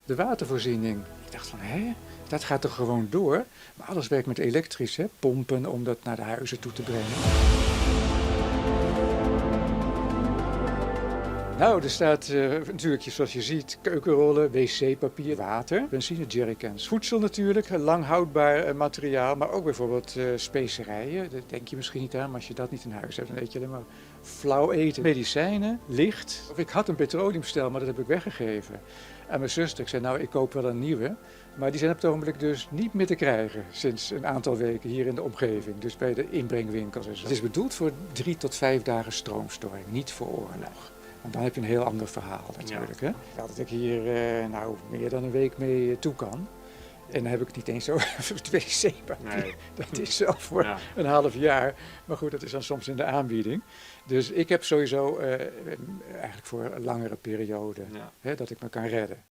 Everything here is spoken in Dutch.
de watervoorziening. Ik dacht van, dat gaat toch gewoon door? Maar alles werkt met elektrisch, hè? Pompen om dat naar de huizen toe te brengen. Nou, er staat natuurlijk, zoals je ziet, keukenrollen, wc-papier, water, benzine, jerrycans. Voedsel natuurlijk, lang houdbaar materiaal, maar ook bijvoorbeeld specerijen. Daar denk je misschien niet aan, maar als je dat niet in huis hebt, dan eet je alleen maar flauw eten. Medicijnen, licht. Ik had een petroleumstel, maar dat heb ik weggegeven aan mijn zuster. Ik zei, nou, ik koop wel een nieuwe. Maar die zijn op het ogenblik dus niet meer te krijgen sinds een aantal weken hier in de omgeving. Dus bij de inbrengwinkels en zo. Het is bedoeld voor 3 tot 5 dagen stroomstoring, niet voor oorlog. Want dan heb je een heel ander verhaal natuurlijk. Ja. Hè? Dat ik hier meer dan een week mee toe kan. En dan heb ik het niet eens over het wc-papier. Nee. Dat is zelf voor een half jaar. Maar goed, dat is dan soms in de aanbieding. Dus ik heb sowieso eigenlijk voor een langere periode dat ik me kan redden.